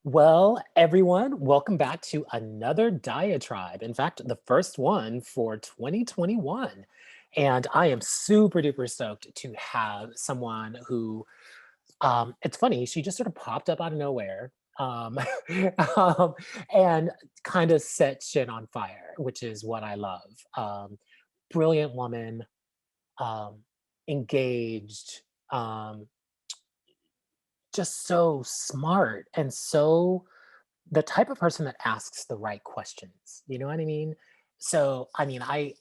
Well, everyone, welcome back to another diatribe. In fact, the first one for 2021. And I am super duper stoked to have someone who, it's funny, she just sort of popped up out of nowhere, um, um, and kind of set shit on fire, which is what I love. Brilliant woman, um, engaged, um, just so smart and so the type of person that asks the right questions. You know what I mean? So, I mean, I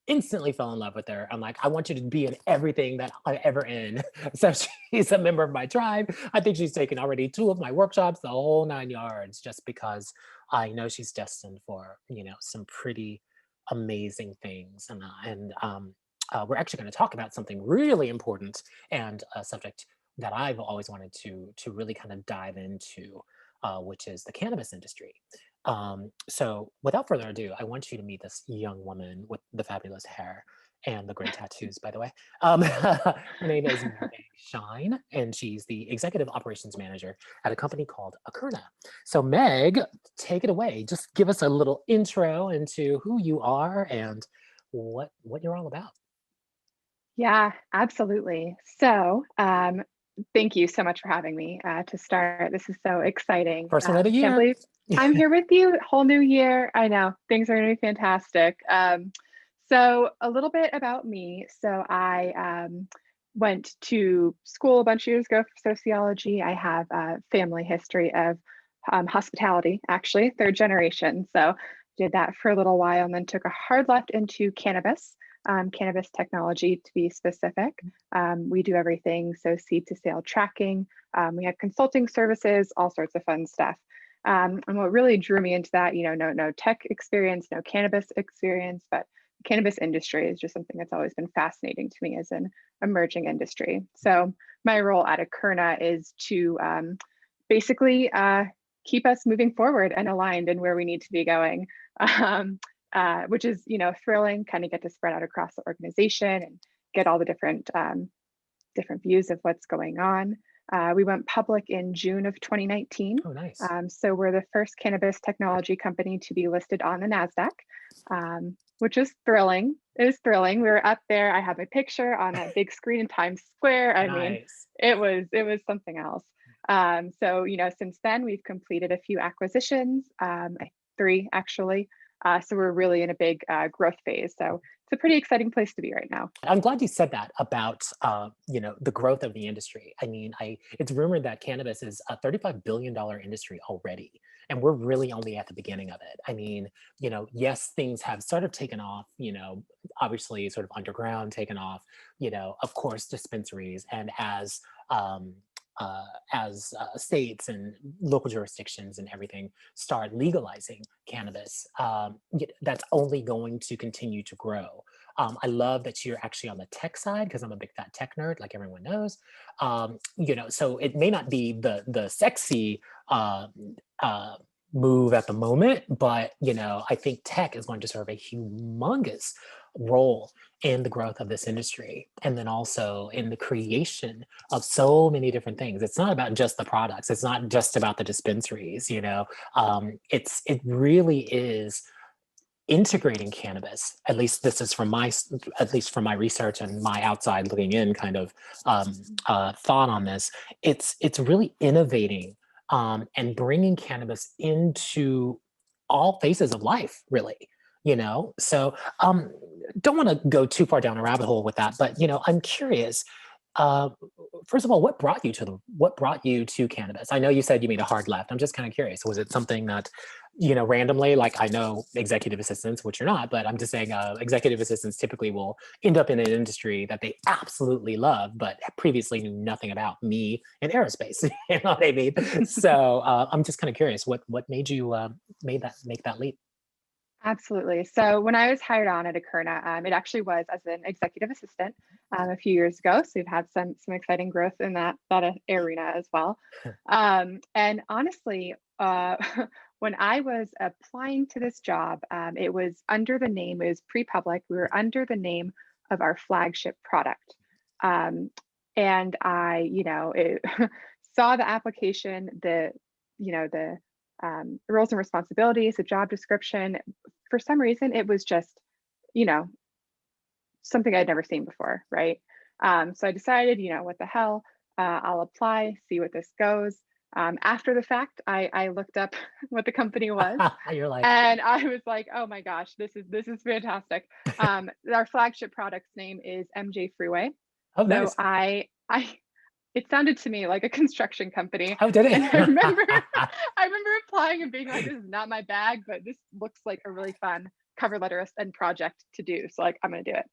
instantly fell in love with her. I'm like, I want you to be in everything that I'm ever in. So she's a member of my tribe. I think she's taken already two of my workshops, the whole nine yards, just because I know she's destined for, some pretty amazing things. And we're actually going to talk about something really important and a subject that I've always wanted to really kind of dive into, which is the cannabis industry. So, without further ado, I want you to meet this young woman with the fabulous hair and the great tattoos, by the way. Her name is Meg Shine, and she's the executive operations manager at a company called Akerna. So, Meg, take it away. Just give us a little intro into who you are and what you're all about. Yeah, absolutely. Thank you so much for having me to start. This is so exciting. First one of the Can't year. believe I'm here with you. Whole new year. I know things are going to be fantastic. So, a little bit about me. I went to school a bunch of years ago for sociology. I have a family history of hospitality, actually, third generation. So, did that for a little while and then took a hard left into cannabis technology to be specific. We do everything, so seed to sale tracking. We have consulting services, all sorts of fun stuff. And what really drew me into that, no tech experience, no cannabis experience, but the cannabis industry is just something that's always been fascinating to me as an emerging industry. So my role at Akerna is to basically keep us moving forward and aligned in where we need to be going. Um, which is thrilling. Kind of get to spread out across the organization and get all the different views of what's going on. We went public in June of 2019. Oh, nice. So we're the first cannabis technology company to be listed on the NASDAQ, which is thrilling. It was thrilling. We were up there. I had my picture on that big screen in Times Square. I mean, Nice. it was something else. So since then we've completed a few acquisitions, three actually. So we're really in a big growth phase. So it's a pretty exciting place to be right now. I'm glad you said that about the growth of the industry. I mean, I it's rumored that cannabis is a $35 billion industry already, and we're really only at the beginning of it. I mean, yes, things have sort of taken off. Obviously, sort of underground taken off. Of course, dispensaries, and um, as states and local jurisdictions and everything start legalizing cannabis, that's only going to continue to grow. I love that you're actually on the tech side because I'm a big fat tech nerd, like everyone knows. So it may not be the sexy uh, uh, move at the moment, but I think tech is going to serve a humongous role in the growth of this industry, and then also in the creation of so many different things. It's not about just the products. It's not just about the dispensaries. It really is integrating cannabis. At least this is at least from my research and my outside looking in kind of thought on this. It's really innovating and bringing cannabis into all phases of life, really. So don't want to go too far down a rabbit hole with that, but I'm curious. Uh, First of all, what brought you to cannabis? I know you said you made a hard left. I'm just kind of curious. Was it something that, randomly, like I know executive assistants, which you're not, but I'm just saying executive assistants typically will end up in an industry that they absolutely love, but previously knew nothing about, me and aerospace. You know what I mean? So I'm just kind of curious, what made you make that leap? Absolutely. So when I was hired on at Akerna, it actually was as an executive assistant a few years ago. So we've had some exciting growth in that arena as well. And honestly, when I was applying to this job, it was under the name. It was pre-public. We were under the name of our flagship product, um, and I, saw the application. the roles and responsibilities, the job description, for some reason, it was just, you know, something I'd never seen before, right? So I decided, what the hell, I'll apply, see what this goes. After the fact, I looked up what the company was, You're like, and I was like, oh my gosh, this is fantastic. Our flagship product's name is MJ Freeway. oh, So nice. it sounded to me like a construction company. Oh, did it? And I remember I remember applying and being like, this is not my bag, but this looks like a really fun cover letter and project to do. So like, I'm gonna do it.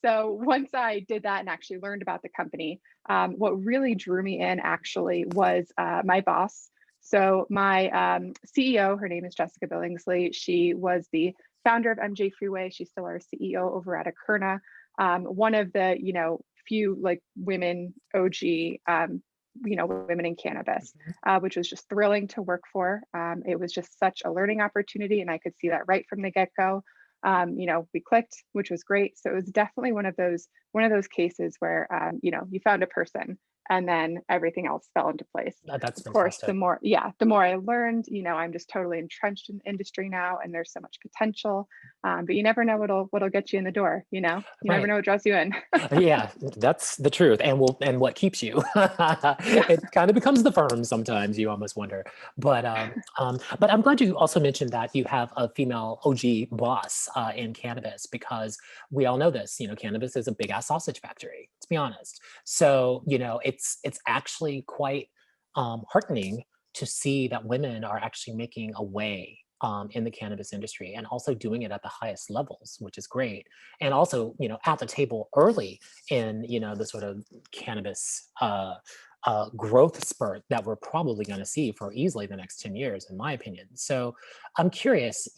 So once I did that and actually learned about the company, what really drew me in actually was my boss. So my CEO, her name is Jessica Billingsley. She was the founder of MJ Freeway. She's still our CEO over at Akerna. One of the, few like women OG, women in cannabis, Mhm. which was just thrilling to work for. It was just such a learning opportunity, and I could see that right from the get-go. We clicked, which was great. So it was definitely one of those cases where you found a person and then everything else fell into place. That's Of course, the fantastic. more yeah, the more I learned, I'm just totally entrenched in the industry now, and there's so much potential. But you never know what'll get you in the door. You never Right. know what draws you in. Yeah, that's the truth, and what keeps you. Yeah. It kind of becomes the firm sometimes. You almost wonder, but I'm glad you also mentioned that you have a female OG boss in cannabis, because we all know this. Cannabis is a big ass sausage factory. Let's be honest. So it's actually quite heartening to see that women are actually making a way in the cannabis industry, and also doing it at the highest levels, which is great. And also at the table early in the sort of cannabis growth spurt that we're probably going to see for easily the next 10 years, in my opinion. So I'm curious,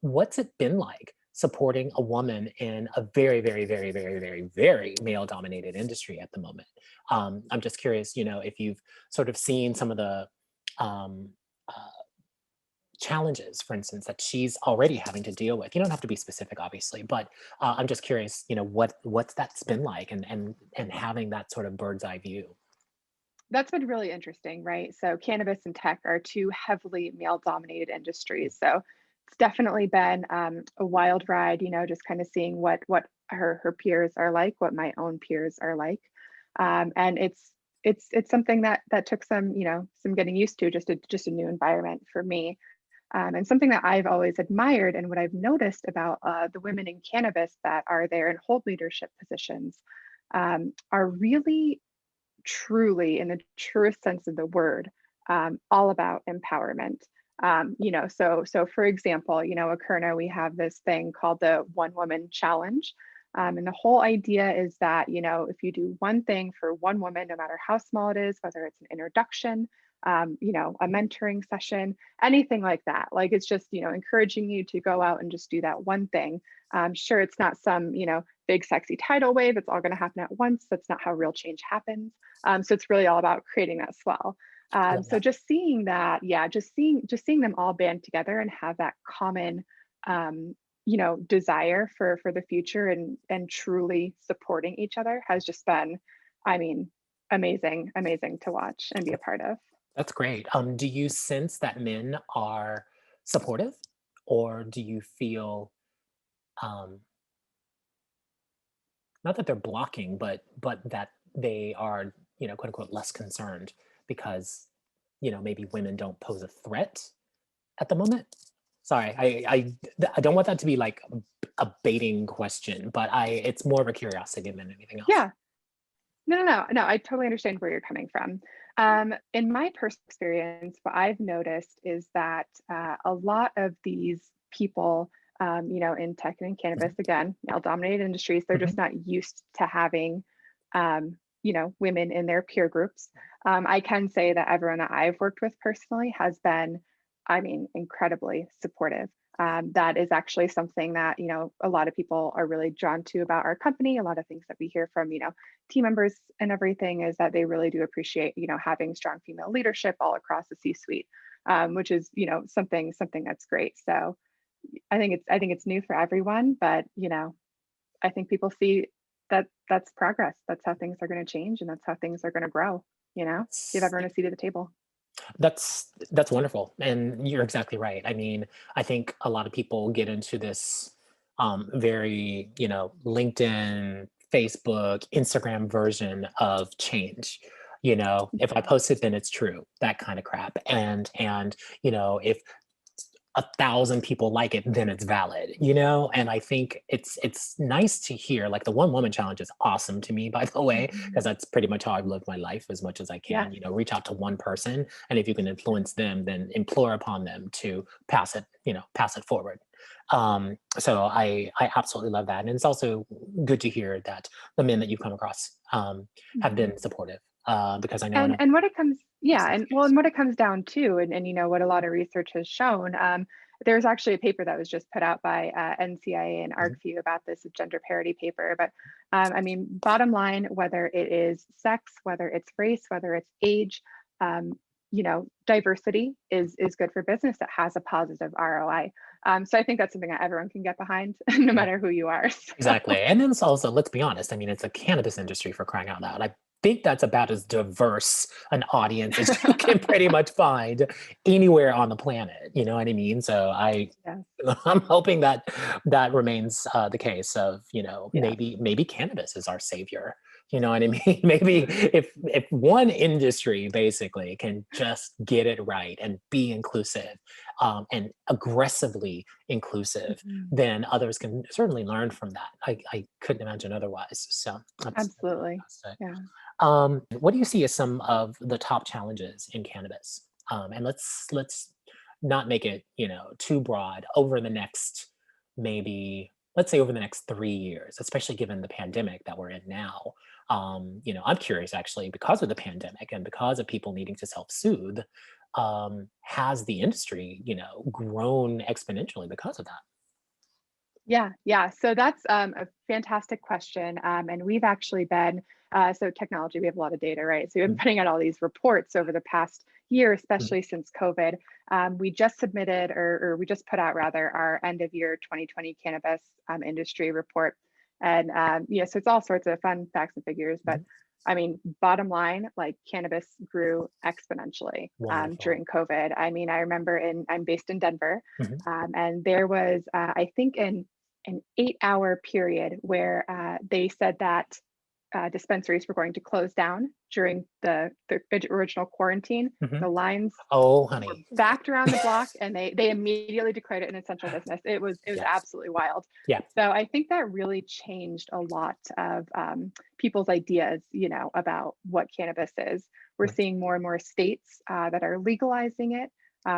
what's it been like supporting a woman in a very, very, very, very, very, very male dominated industry at the moment? I'm just curious, if you've sort of seen some of the um, uh, challenges, for instance, that she's already having to deal with. You don't have to be specific, obviously, but I'm just curious, what's that's been like, and having that sort of bird's eye view. That's been really interesting, right? So cannabis and tech are two heavily male-dominated industries. So it's definitely been a wild ride, just kind of seeing what her peers are like, what my own peers are like, and it's something that took some getting used to, just a new environment for me, and something that I've always admired, and what I've noticed about the women in cannabis that are there and hold leadership positions, are really truly, in the truest sense of the word, all about empowerment. So for example, Akerna, we have this thing called the One Woman Challenge. And the whole idea is that, if you do one thing for one woman, no matter how small it is, whether it's an introduction, a mentoring session, anything like that, like it's just, encouraging you to go out and just do that one thing. Sure, it's not some, big sexy tidal wave. It's all going to happen at once. That's not how real change happens. So it's really all about creating that swell. I love So that. just seeing that, yeah, just seeing them all band together and have that common, desire for the future, and truly supporting each other has just been, I mean, amazing to watch and be a part of. That's great. Do you sense that men are supportive, or do you feel, um, not that they're blocking, but that they are, quote unquote, less concerned because maybe women don't pose a threat at the moment? Sorry, I don't want that to be like a baiting question, but it's more of a curiosity than anything else. Yeah. No. I totally understand where you're coming from. In my personal experience, what I've noticed is that a lot of these people, in tech and in cannabis, Mhm, again, male-dominated industries, they're mhm. just not used to having, women in their peer groups. I can say that everyone that I've worked with personally has been, incredibly supportive. That is actually something that a lot of people are really drawn to about our company. A lot of things that we hear from team members and everything is that they really do appreciate having strong female leadership all across the C-suite, which is something that's great. So I think it's new for everyone, but I think people see that that's progress. That's how things are going to change, and that's how things are going to grow. Give That's everyone a seat at the table. That's wonderful, and you're exactly right. I mean, I think a lot of people get into this very, LinkedIn, Facebook, Instagram version of change. If I post it, then it's true, that kind of crap. And if 1,000 people like it, then it's valid, and I think it's nice to hear. Like the one woman challenge is awesome to me, by the way, because Mhm. that's pretty much how I've lived my life as much as I can. Yes. Reach out to one person, and if you can influence them, then implore upon them to pass it forward. So I absolutely love that, and it's also good to hear that the men that you've come across have Mhm. been supportive, because I know And enough. and what it comes yeah, and well, and what it comes down to, and what a lot of research has shown, there's actually a paper that was just put out by NCIA and Mhm. ArcView about this gender parity paper. But I mean, bottom line, whether it is sex, whether it's race, whether it's age, um, diversity is good for business. That has a positive ROI. So I think that's something that everyone can get behind, no matter who you are. Exactly. And then it's also, let's be honest, I mean, it's a cannabis industry, for crying out loud. I think that's about as diverse an audience as you can pretty much find anywhere on the planet. You know what I mean? So Yes, I'm hoping that that remains the case of, yes, maybe cannabis is our savior. You know what I mean? Maybe if one industry basically can just get it right and be inclusive, and aggressively inclusive, Mhm. then others can certainly learn from that. I couldn't imagine otherwise. So that's Absolutely. fantastic. Yeah. What do you see as some of the top challenges in cannabis? And let's not make it, too broad over the next, maybe, let's say over the next 3 years, especially given the pandemic that we're in now. I'm curious actually, because of the pandemic and because of people needing to self-soothe, has the industry, grown exponentially because of that? Yeah, yeah. So that's a fantastic question. And we've actually been, so technology, we have a lot of data, right? So we've been Mhm, putting out all these reports over the past year, mhm, especially since COVID. We just submitted, or we just put out rather, our end of year 2020 cannabis industry report. And yeah, so it's all sorts of fun facts and figures. But mhm. I mean, bottom line, like cannabis grew exponentially Wonderful. during COVID. I mean, I remember I'm based in Denver. Mhm. And there was, I think, an 8-hour period where they said that dispensaries were going to close down during the original quarantine. Mhm. The lines Oh, were honey. backed around the block, and they immediately declared it an essential business. It was Yes. absolutely wild. Yeah. So I think that really changed a lot of people's ideas, about what cannabis is. We're Right. seeing more and more states that are legalizing it.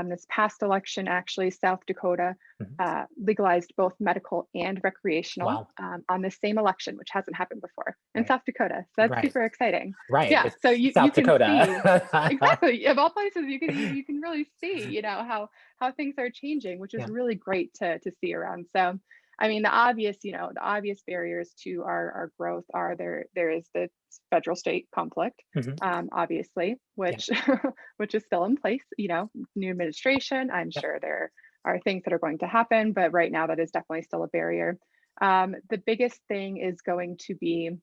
This past election, actually, South Dakota Mhm. legalized both medical and recreational Wow. on the same election, which hasn't happened before in Right. South Dakota. So that's Right. super exciting. Right. Yeah. So It's you South can see Dakota. exactly, of all places, you can really see, how things are changing, which is Yeah. really great to see around. So I mean, the obvious barriers to our growth are there is the federal state conflict, Mhm. obviously, Yeah. which which is still in place. New administration. I'm Yep. sure there are things that are going to happen, but right now that is definitely still a barrier. The biggest thing is going to be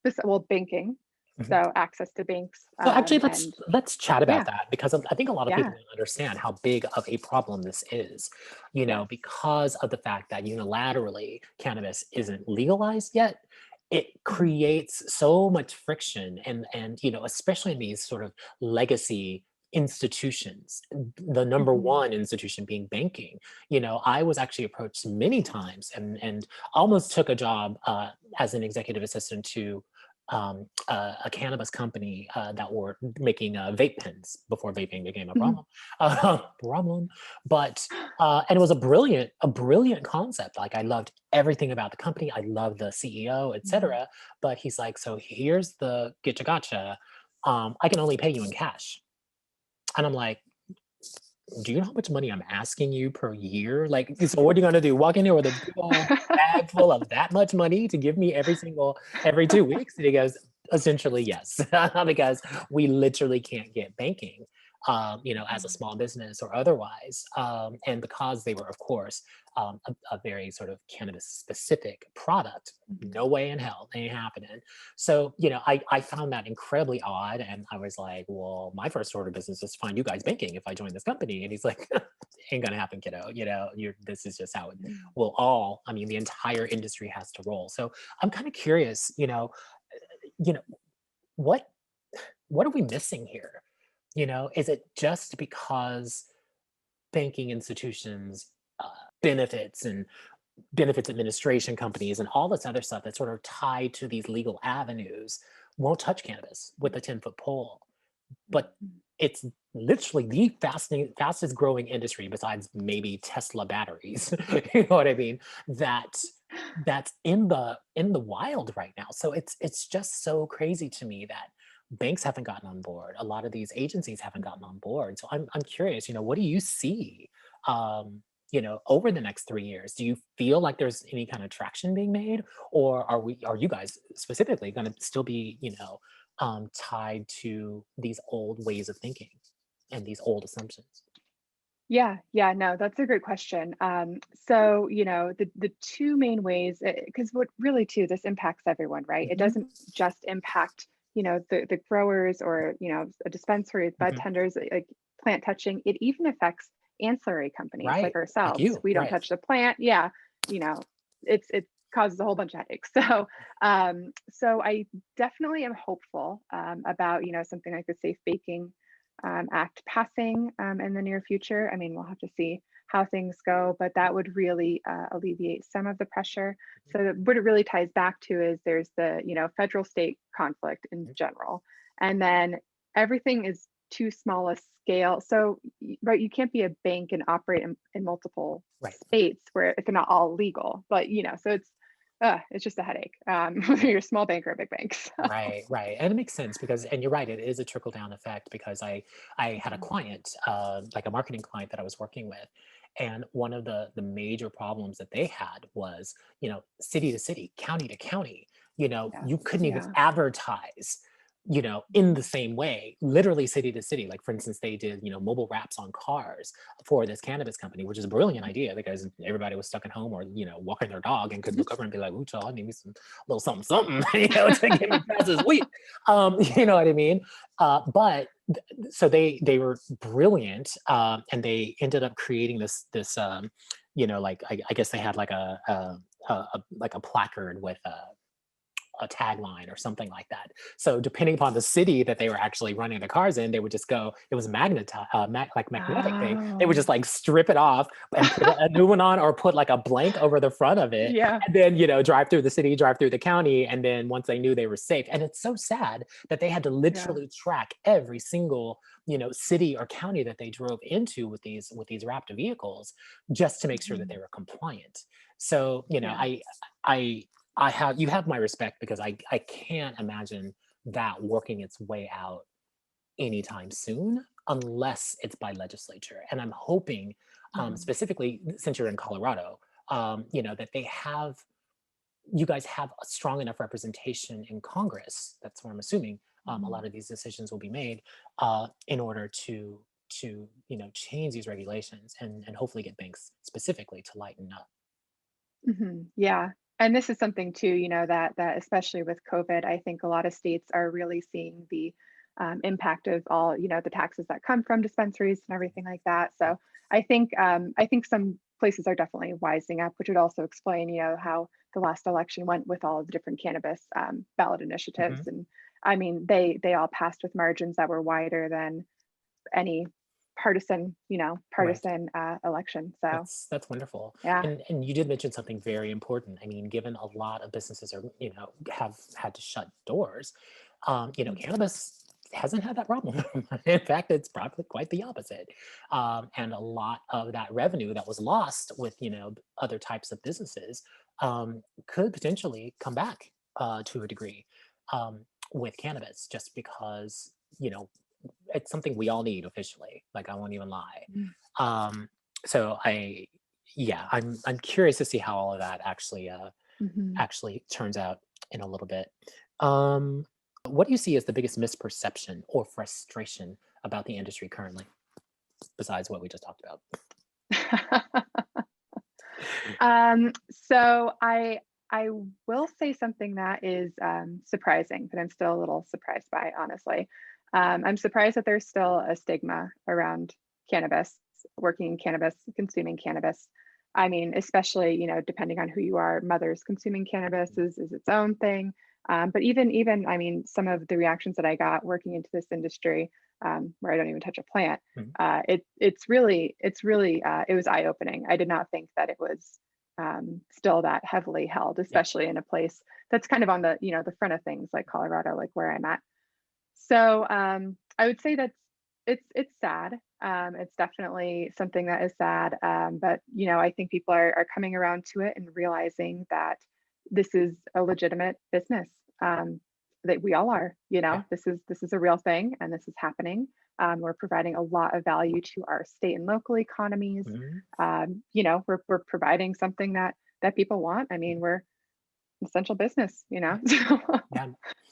this, well, banking. Mhm. So access to banks, So actually, let's and let's chat about yeah, that, because I think a lot of people yeah, don't understand how big of a problem this is. yes. Because of the fact that unilaterally cannabis isn't legalized yet, it Mhm, creates so much friction, and especially in these sort of legacy institutions, the number mhm, one institution being banking. I was actually approached many times, and almost took a job as an executive assistant to a cannabis company that were making vape pens before vaping became a mhm, problem. Problem, but and it was a brilliant concept. Like I loved everything about the company. I loved the CEO, mhm. etc. But he's like, so here's the getcha gotcha. I can only pay you in cash, and I'm like, do you know how much money I'm asking you per year? Like, so what are you gonna do? Walk in here with a big old bag full of that much money to give me every 2 weeks? And he goes, essentially, yes, because we literally can't get banking. as a small business or otherwise. And because they were, of course, a very sort of cannabis specific product, Mhm. no way in hell, ain't happening. So, I found that incredibly odd. And I was like, well, my first order of business is to find you guys banking if I join this company. And he's like, ain't gonna happen, kiddo. This is just how it Mhm. will the entire industry has to roll. So I'm kind of curious, you know, what what are we missing here? Is it just because banking institutions, uh, benefits and benefits administration companies and all this other stuff that's sort of tied to these legal avenues won't touch cannabis with a 10-foot pole? But Mhm. it's literally the fastest growing industry besides maybe Tesla batteries. You know what I mean? That that's in the wild right now. So it's just so crazy to me that banks haven't gotten on board. A lot of these agencies haven't gotten on board. So I'm curious, what do you see over the next 3 years? Do you feel like there's any kind of traction being made? Or are you guys specifically gonna still be, tied to these old ways of thinking and these old assumptions? Yeah, yeah, no, that's a great question. So, the two main ways, because what really too, this impacts everyone, right? It Mhm, doesn't just impact, the growers or, a dispensary, bud mhm. tenders, like plant touching. It even affects ancillary companies like Right, like ourselves. you, We don't right. touch the plant. Yeah, you know, it causes a whole bunch of headaches. So I definitely am hopeful about, something like the Safe Baking Act passing in the near future. I mean, we'll have to see how things go, but that would really alleviate some of the pressure. Mhm, So what it really ties back to is there's the federal state conflict in mhm. general, and then everything is too small a scale. So right, you can't be a bank and operate in multiple Right. states where if they're not all legal. But so it's just a headache. Whether you're a small bank or a big bank. So. Right, right, and it makes sense and you're right, it is a trickle down effect because I had a Mhm. client, like a marketing client that I was working with, and one of the major problems that they had was, city to city, county to county, Yes. you couldn't even Yeah. advertise, in the Mhm. same way, literally city to city. Like for instance, they did, mobile wraps on cars for this cannabis company, which is a brilliant idea because everybody was stuck at home or, walking their dog and could look over and be like, ooh, child, I need me some little something, something, to get me past this week. You know what I mean? But so they were brilliant, and they ended up creating this, like I guess they had like like a placard with a tagline or something like that. So depending upon the city that they were actually running the cars in, they would just go. It was like magnetic. They would Oh, just like strip it off and put a new one on, or put like a blank over the front of it, yeah, and then drive through the city, drive through the county, and then once they knew they were safe. And it's so sad that they had to yeah. literally track every single city or county that they drove into with these wrapped vehicles just to make sure that they Mhm. were compliant. So Yeah. I you have my respect because I can't imagine that working its way out anytime soon unless it's by legislature. And I'm hoping, Mhm. specifically since you're in Colorado, that you guys have a strong enough representation in Congress. That's what I'm assuming. A Mhm. lot of these decisions will be made in order to change these regulations and hopefully get banks specifically to lighten up. Mhm. Yeah. And this is something too, that especially with COVID, I think a lot of states are really seeing the impact of all, the taxes that come from dispensaries and everything like that. So I think some places are definitely wising up, which would also explain, how the last election went with all of the different cannabis ballot initiatives. Mhm. And I mean, they all passed with margins that were wider than any partisan, Right. election. So That's wonderful. yeah. And you did mention something very important. I mean, given a lot of businesses have had to shut doors, cannabis hasn't had that problem. In fact, it's probably quite the opposite. And a lot of that revenue that was lost with other types of businesses could potentially come back to a degree um, with cannabis, just because you know it's something we all need officially. Like I won't even lie. Mm. Um, so yeah, I'm curious to see how all of that Mhm. actually turns out in a little bit. Um, what do you see as the biggest misperception or frustration about the industry currently, besides what we just talked about? So I will say something that is surprising, that I'm still a little surprised by, honestly. I'm surprised that there's still a stigma around cannabis, working in cannabis, consuming cannabis. I mean, especially, depending on who you are, mothers consuming cannabis is its own thing. But even, I mean, some of the reactions that I got working into this industry, where I don't even touch a plant, Mhm. it was eye opening. I did not think that it was still that heavily held, Yeah. especially in a place that's kind of on the the front of things like Colorado, like where I'm at. So I would say it's sad. It's definitely something that is sad. But I think people are coming around to it and realizing that this is a legitimate business. That we all are. Yeah. This is a real thing, and this is happening. We're providing a lot of value to our state and local economies. Mhm. We're providing something that people want. I mean, we're essential business. Yeah.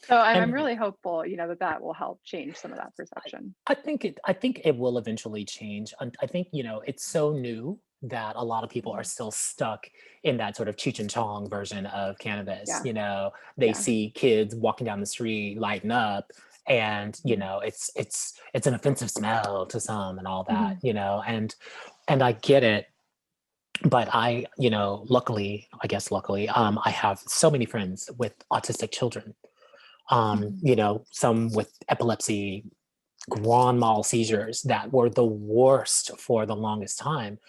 So I'm And really hopeful, that will help change some of that perception. I think it will eventually change. And I think, it's so new that a lot of people are Mhm. still stuck in that sort of Cheech and Chong version of cannabis. Yeah, They yeah. see kids walking down the street lighting up, and Mhm, it's an offensive smell to some and all that, mhm, and I get it. But luckily, I guess luckily, I have so many friends with autistic children, mhm, some with epilepsy, grand mal seizures that were the worst for the longest time,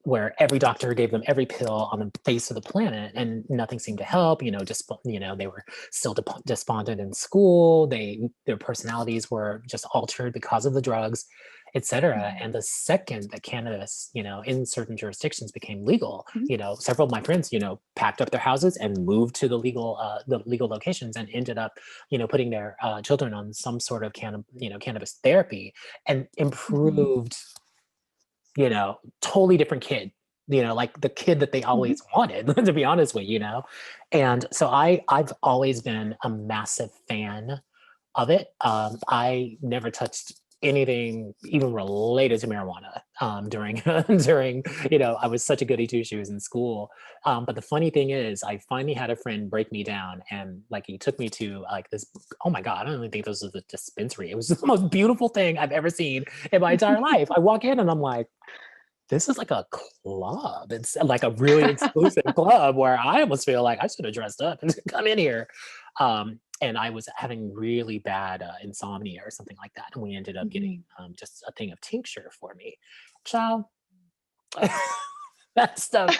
where every doctor gave them every pill on the face of the planet and nothing seemed to mhm, help. Just they were still despondent in school. Their personalities were just altered because of the drugs, etc. mhm, And the second that cannabis, in certain jurisdictions became legal, mhm, several of my friends, packed up their houses and moved to the legal locations, and ended up, putting their children on some sort of cannabis therapy, and mhm, improved, totally different kid, like the kid that they mhm, always wanted, to be honest with And so I've always been a massive fan of it. I never touched anything even related to marijuana during during I was such a goody two shoes in school. But the funny thing is, I finally had a friend break me down, and like he took me to like this. Oh my god, I don't even think this was a dispensary. It was the most beautiful thing I've ever seen in my entire life. I walk in and I'm like, this is like a club. It's like a really exclusive club where I almost feel like I should have dressed up and come in here. And I was having really bad insomnia or something like that. And we ended up getting mhm. just a thing of tincture for me. Child, that stuff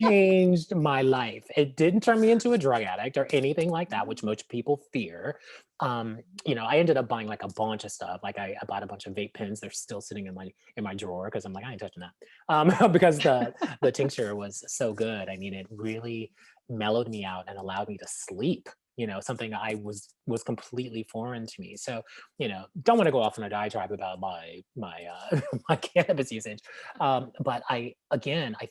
changed my life. It didn't turn me into a drug addict or anything like that, which most people fear. I ended up buying like a bunch of stuff. Like I bought a bunch of vape pens. They're still sitting in my drawer because I'm like, I ain't touching that. Because the tincture was so good. I mean, it really mellowed me out and allowed me to sleep. Something I was completely foreign to me. So, don't want to go off on a diatribe about my my cannabis usage. But I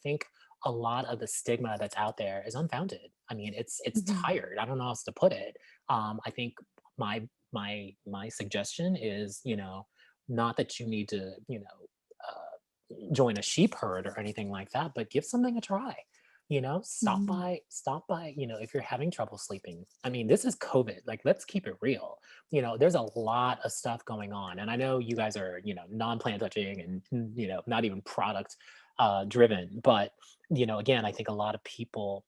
think a lot of the stigma that's out there is unfounded. I mean, it's Mhm, tired. I don't know how else to put it. I think my suggestion is, not that you need to, join a sheep herd or anything like that, but give something a try. mhm, Stop by, if you're having trouble sleeping. I mean, this is COVID. Like, let's keep it real. There's a lot of stuff going on. And I know you guys are, non-plant touching and, not even product driven. But, again, I think a lot of people,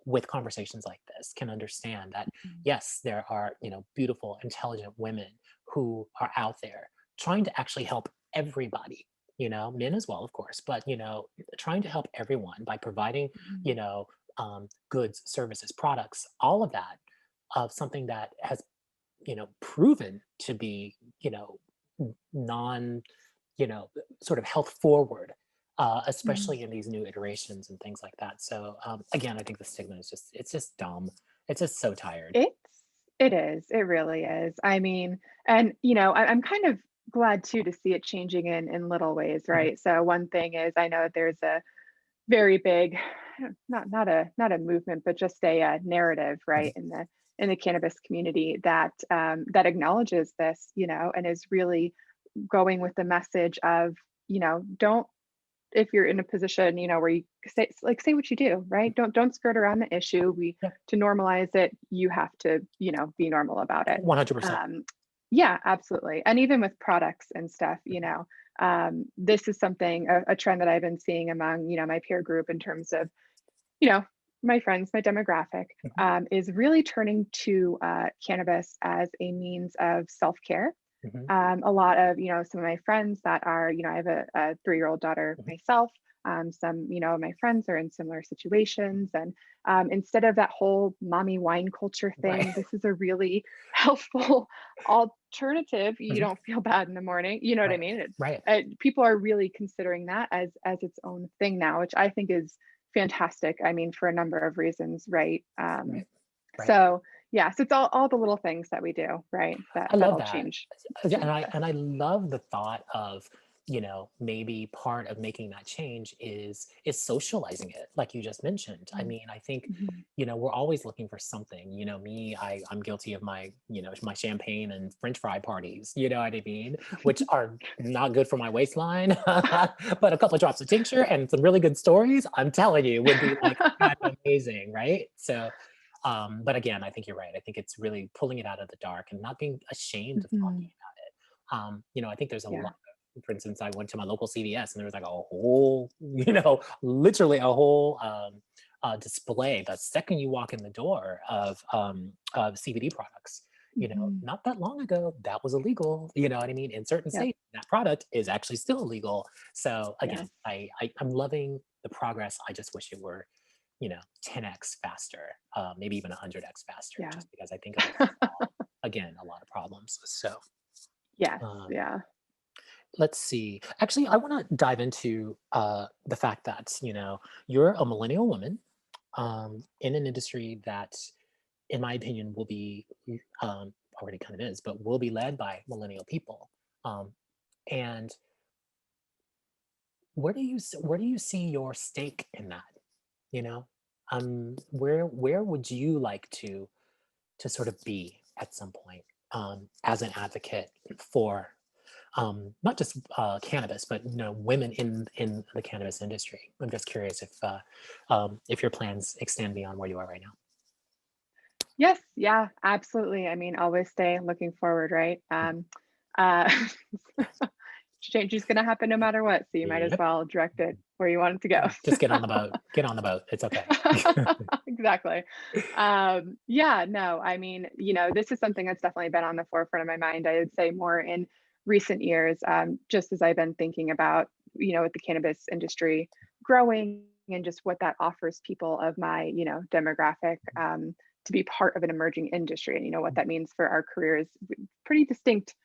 with conversations like this can understand that, mhm, yes, there are, beautiful, intelligent women who are out there trying to actually help everybody, men as well, of course, but, trying to help everyone by providing, mhm, goods, services, products, all of that, of something that has, proven to be, non, you know, sort of health forward, mhm. especially in these new iterations and things like that. So again, I think the stigma is it's just dumb. It's just so tired. It's it is, it really is. I mean, and I'm kind of glad too to see it changing in little ways, Mhm. right? So one thing is I know there's a very big, not a movement, but just a narrative, right, Mhm. in the cannabis community that that acknowledges this, and is really going with the message of, don't, if you're in a position, where you say what you do, right? Don't skirt around the issue. Yeah, To normalize it, you have to, be normal about it. 100%. Yeah, absolutely. And even with products and stuff, this is something, a trend that I've been seeing among, my peer group in terms of, you know, my friends, my demographic, Mhm, is really turning to cannabis as a means of self-care. mhm, A lot of, some of my friends that are, I have a 3-year-old daughter mhm. myself. Some, of my friends are in similar situations. And instead of that whole mommy wine culture Right. thing, this is a really helpful alternative. You Mhm. don't feel bad in the morning. You know what I Right. mean? It's, Right. people are really considering that as its own thing now, which I think is fantastic. I mean, for a number of reasons, right? Right. Right. So yeah, so it's all the little things that we do, right? I love That'll that. Yeah, and change I this. and I love the thought of, maybe part of making that change is socializing it, like you just mentioned. I Mm, mean, I think, mhm. we're always looking for something. Me, I'm guilty of my champagne and French fry parties, you know what I mean? Which are not good for my waistline. But a couple of drops of tincture and some really good stories, I'm telling you, would be like kind of amazing, right? So but again, I think you're right. I think it's really pulling it out of the dark and not being ashamed of talking Mhm. about it. I think there's a Yeah. lot for instance, I went to my local CVS and there was like a whole, literally a whole display the second you walk in the door of CBD products. Mhm. Not that long ago, that was illegal. You know what I mean? In certain Yep. states, that product is actually still illegal. So again, Yes. I'm loving the progress. I just wish it were 10x faster, maybe even 100x faster, Yeah. just because I think it'll solve, again, a lot of problems. So, Yes. um, Yeah. let's see. Actually, I want to dive into the fact that, you're a millennial woman in an industry that, in my opinion, will be already kind of is, but will be led by millennial people. Um, and where do you see your stake in that? You know, where would you like to sort of be at some point as an advocate for not just cannabis, but women in the cannabis industry? I'm just curious if your plans extend beyond where you are right now. Yes. Yeah. Absolutely. I mean, always stay looking forward, right? Uh, change is going to happen no matter what. So you might as Yep. well direct it where you want it to go. Just get on the boat. Get on the boat. It's okay. Exactly. Yeah, no, I mean, this is something that's definitely been on the forefront of my mind. I would say more in recent years, just as I've been thinking about, with the cannabis industry growing and just what that offers people of my, demographic, to be part of an emerging industry, and what that means for our careers. Pretty distinct,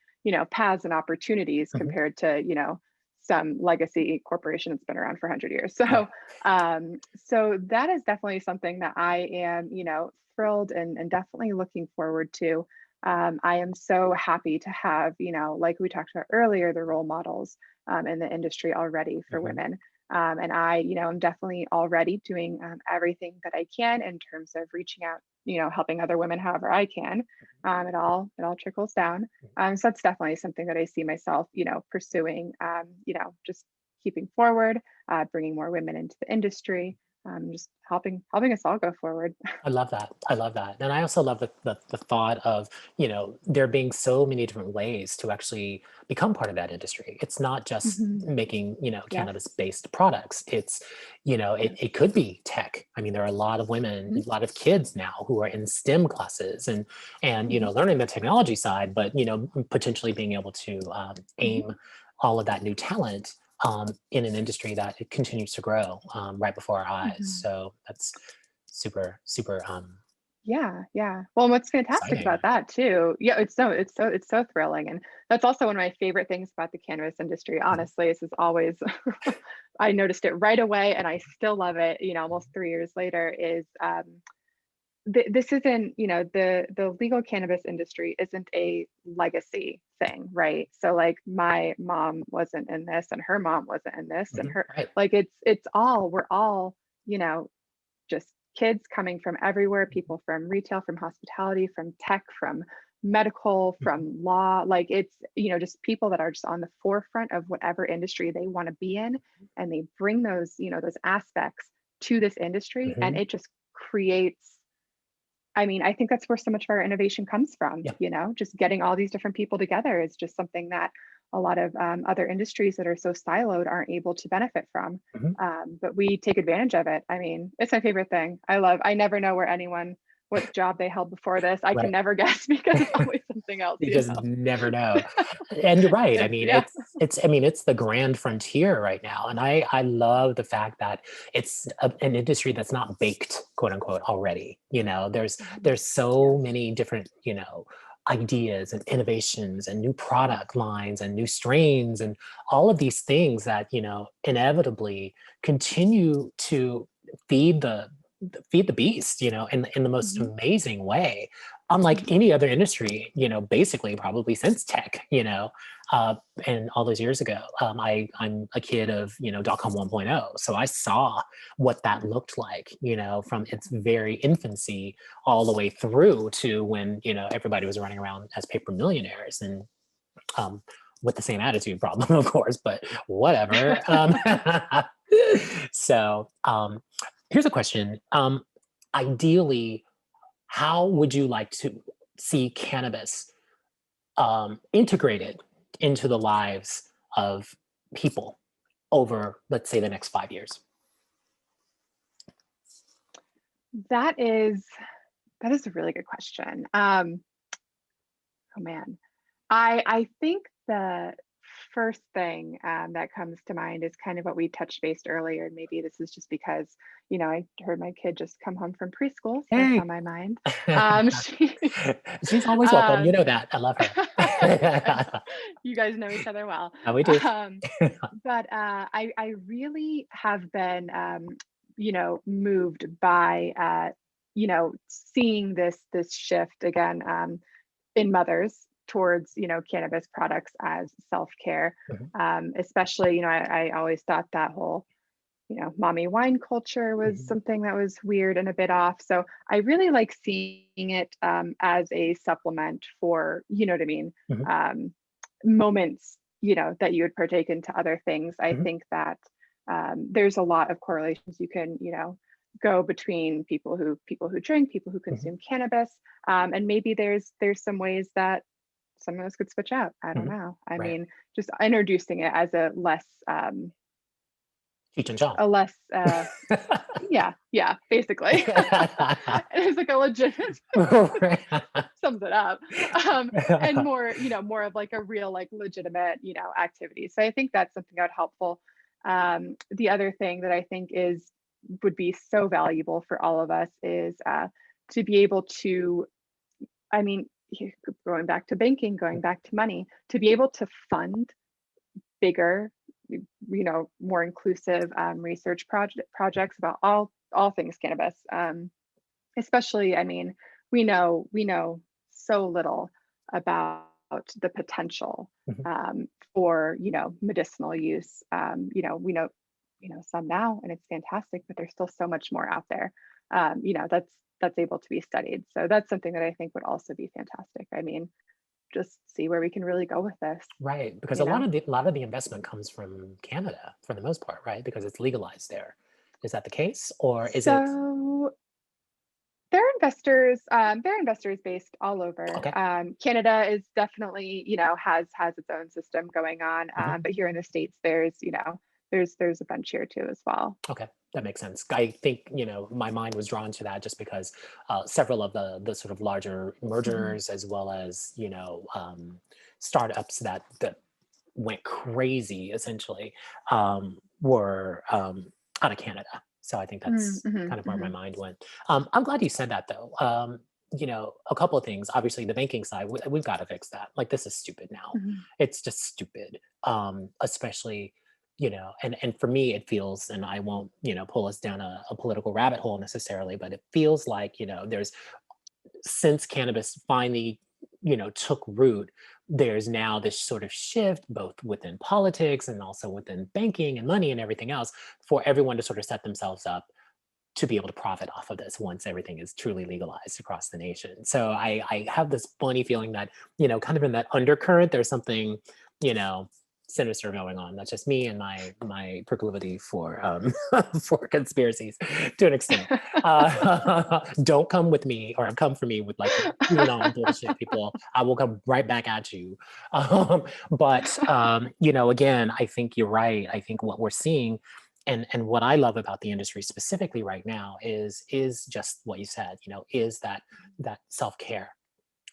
paths and opportunities Mhm. compared to, some legacy corporation that's been around for 100 years. Right. So that is definitely something that I am, thrilled and definitely looking forward to. I am so happy to have, like we talked about earlier, the role models in the industry already for Mhm. women. And I, am definitely already doing everything that I can in terms of reaching out, helping other women however I can. It all trickles down. So that's definitely something that I see myself, pursuing. Just keeping forward, bringing more women into the industry, just helping us all go forward. I love that. I love that. And I also love the thought of, there being so many different ways to actually become part of that industry. It's not just Mhm. making, Yes. cannabis-based products. It's, Yes. it could be tech. I mean, there are a lot of women, Mhm. a lot of kids now who are in STEM classes and Mhm. learning the technology side, but potentially being able to Mhm. aim all of that new talent in an industry that it continues to grow right before our eyes. Mhm. So that's super, super Yeah, yeah. Well, and what's fantastic exciting. about that too, yeah, it's so thrilling, and that's also one of my favorite things about the cannabis industry. Mhm, Honestly, this is always I noticed it right away, and I still love it. mhm, Almost 3 years later, is this isn't, the legal cannabis industry isn't a legacy thing, right? So like my mom wasn't in this, and her mom wasn't in this, and mhm, her, right. like it's all we're all, you know just kids coming from everywhere, Mhm, people from retail, from hospitality, from tech, from medical, Mhm. from law. Like it's, just people that are just on the forefront of whatever industry they want to be in. And they bring those, those aspects to this industry, and Mhm. it just creates, I mean, I think that's where so much of our innovation comes from, Yeah. just getting all these different people together is just something that a lot of other industries that are so siloed aren't able to benefit from. Mhm. But we take advantage of it. I mean, it's my favorite thing. I never know what job they held before this. I can Right. never guess because it's always something else, You just never know. And you're right. I It's, mean, yeah. it's the grand frontier right now. And I love the fact that it's an industry that's not baked, quote unquote, already. Mhm. There's so many different, ideas and innovations and new product lines and new strains and all of these things that, inevitably continue to feed the feed the beast, in the most Mhm. amazing way, unlike any other industry, basically probably since tech, uh, and all those years ago. I'm a kid of, dot-com 1.0. So I saw what that looked like, from its very infancy all the way through to when, everybody was running around as paper millionaires and um, with the same attitude problem, of course, but whatever. So here's a question. Ideally, how would you like to see cannabis integrated into the lives of people over, let's say, the next 5 years? That is that is a really good question. Oh man. I think the first thing that comes to mind is kind of what we touched based earlier. And maybe this is just because, I heard my kid just come home from preschool, so that's on Hey, my mind. She, she's always welcome. You um, know that. I love her. yes, you guys know each other well. How we do. Um, but I really have been, moved by, seeing this shift again. In mothers towards cannabis products as self-care, Mhm, especially I always thought that whole mommy wine culture was mhm, something that was weird and a bit off. So I really like seeing it as a supplement for, what I mean, mhm, um, moments that you would partake into other things. I mhm, think that there's a lot of correlations you can go between people who drink, people who mhm, consume cannabis, and maybe there's some ways that some of us could switch out. I don't mhm. know. I Right. mean, just introducing it as Cheech and Chong. a less yeah, yeah, basically. It's like a legitimate sums it up. And more, more of like a real, like legitimate, activity. So I think that's something that would helpful. The other thing that I think would be so valuable for all of us is to be able to, I mean, going back to banking, going back to money, to be able to fund bigger, more inclusive research projects about all things cannabis. Especially, I mean, we know so little about the potential Mhm. for medicinal use. We know some now, and it's fantastic, but there's still so much more out there. That's able to be studied. So that's something that I think would also be fantastic. I mean, just see where we can really go with this. Right, because You know. a lot of the investment comes from Canada for the most part, right? Because it's legalized there. Is that the case, or is it? So they're investors based all over. Okay. Canada is definitely, has its own system going on. Mhm. But here in the States, there's a bunch here too as well. Okay, that makes sense. I think, my mind was drawn to that just because several of the sort of larger Mhm. mergers as well as, startups that went crazy essentially were out of Canada. So I think Mm, that's mhm, kind of where my mhm, mind went. I'm glad you said that though. A couple of things. Obviously, the banking side, we've got to fix that. Like, this is stupid now. mhm, It's just stupid, especially, and for me, it feels, and I won't, pull us down a political rabbit hole necessarily, but it feels like, there's since cannabis finally, took root, there's now this sort of shift, both within politics and also within banking and money and everything else, for everyone to sort of set themselves up to be able to profit off of this once everything is truly legalized across the nation. So I have this funny feeling that, kind of in that undercurrent, there's something, you know, sinister going on. That's just me and my proclivity for for conspiracies to an extent. Don't come with me or come for me with like QAnon bullshit, people. I will come right back at you. But again, I think you're right. I think what we're seeing and what I love about the industry specifically right now is just what you said, is that self-care.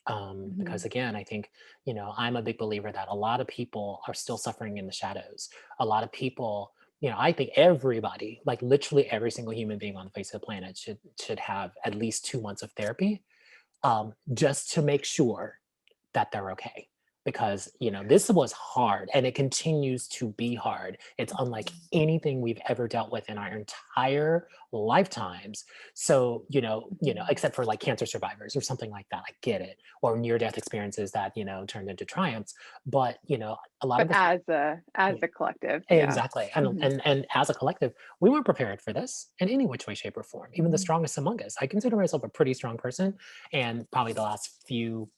Mhm. Because again, I think, I'm a big believer that a lot of people are still suffering in the shadows. A lot of people, I think everybody, like literally every single human being on the face of the planet should have at least 2 months of therapy, just to make sure that they're okay. Because this was hard and it continues to be hard. It's unlike anything we've ever dealt with in our entire lifetimes. So Mhm. except for like cancer survivors or something like that, I get it, or near death experiences that turned into triumphs. But a lot But of us. as a collective, yeah. Exactly. And Mhm. and as a collective, we weren't prepared for this in any which way, shape, or form. Even the Mhm. strongest among us. I consider myself a pretty strong person. And probably the last few,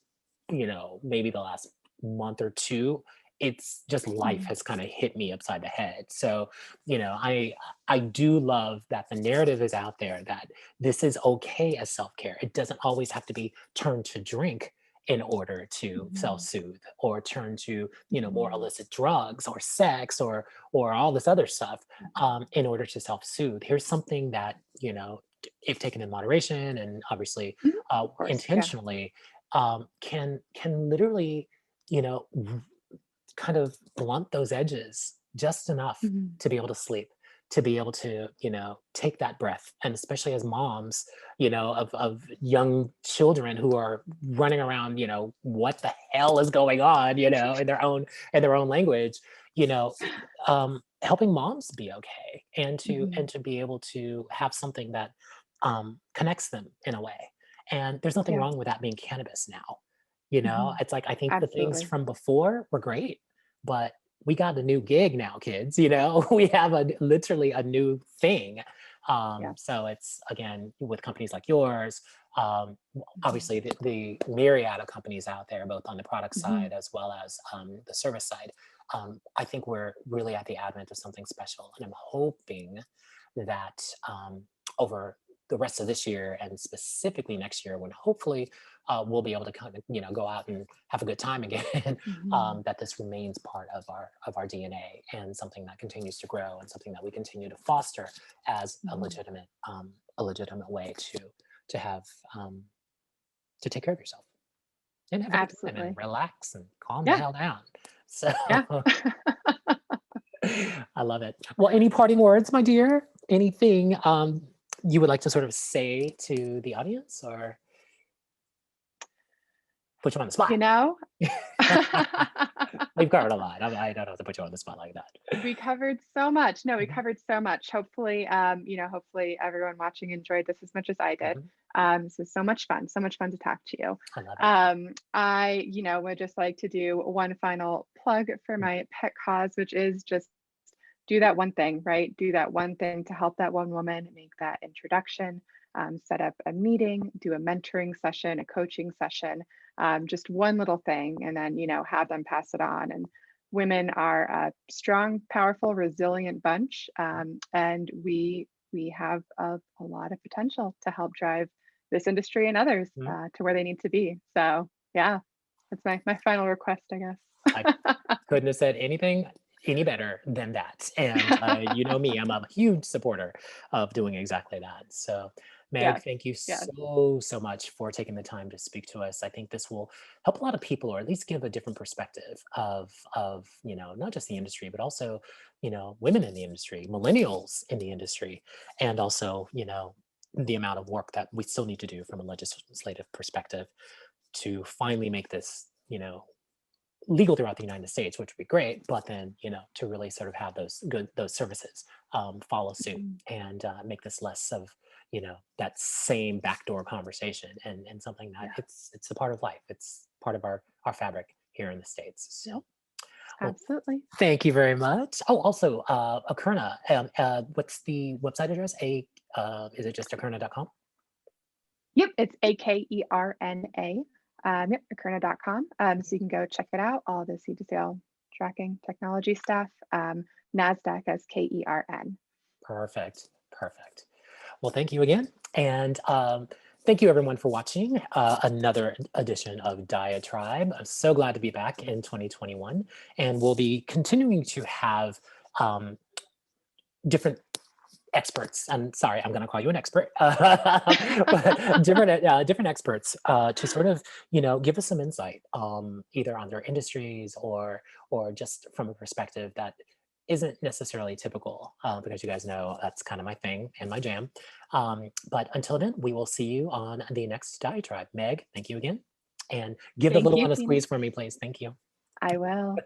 maybe the last month or two, it's just life Mhm. has kind of hit me upside the head. So, I do love that the narrative is out there that this is okay as self-care. It doesn't always have to be turned to drink in order to Mhm. self-soothe or turn to more Mhm. illicit drugs or sex or all this other stuff, Mhm. in order to self-soothe. Here's something that if taken in moderation and obviously Mhm. Of course, yeah. intentionally, can literally r- kind of blunt those edges just enough Mhm. to be able to sleep, to be able to take that breath. And especially as moms of young children who are running around, what the hell is going on, in their own language, you know helping moms be okay and Mhm. to be able to have something that connects them in a way. And there's nothing Yeah. wrong with that being cannabis now. Mhm. It's like I think the things Absolutely. from before were great, but we got a new gig now, kids. We have literally a new thing. Yeah. So it's again with companies like yours, Mhm. obviously the myriad of companies out there, both on the product Mhm. side as well as the service side. I think we're really at the advent of something special, and I'm hoping that over the rest of this year and specifically next year, when hopefully we'll be able to kind of go out and have a good time again, Mhm. that this remains part of our DNA and something that continues to grow and something that we continue to foster as Mhm. a legitimate way to have to take care of yourself and have a good time and Absolutely. relax and calm the Yeah. hell down. So Yeah. I love it. Well, any parting words, my dear? Anything you would like to sort of say to the audience or put you on the spot? You know? We've covered a lot. I don't have to put you on the spot like that. We covered so much. No, we Mhm, covered so much. Hopefully, hopefully everyone watching enjoyed this as much as I did. mhm. This was so much fun to talk to you. I love it. I, would just like to do one final plug for Mm, my pet cause, which is just do that one thing, right? Do that one thing to help that one woman make that introduction, set up a meeting, do a mentoring session, a coaching session, just one little thing, and then, have them pass it on. And women are a strong, powerful, resilient bunch, and we have a lot of potential to help drive this industry and others mhm. to where they need to be. So yeah, that's my final request, I I guess. couldn't have said anything any better than that. And you know me, I'm a huge supporter of doing exactly that. So, Meg, Yes, thank you yes. so much for taking the time to speak to us. I think this will help a lot of people, or at least give a different perspective of not just the industry, but also women in the industry, millennials in the industry, and also the amount of work that we still need to do from a legislative perspective to finally make this legal throughout the United States, which would be great. But then, to really sort of have those services follow suit Mhm. and make this less of, that same backdoor conversation and something that Yeah. it's a part of life. It's part of our fabric here in the States. Yep. So, well, Absolutely. thank you very much. Oh, also, Akerna, what's the website address? Is it just akerna.com? Yep, it's Akerna. Yep, Akerna.com. So you can go check it out. All the seed to sale tracking technology stuff. NASDAQ as KERN. Perfect. Perfect. Well, thank you again. And thank you everyone for watching another edition of Diatribe. I'm so glad to be back in 2021. And we'll be continuing to have different experts. I'm sorry, I'm going to call you an expert. Different experts to sort of, give us some insight, either on their industries or just from a perspective that isn't necessarily typical, because you guys know that's kind of my thing and my jam. But until then, we will see you on the next Diatribe. Meg, thank you again. And give the Thank little you, one a Phoenix. squeeze for me, please. Thank you. I will.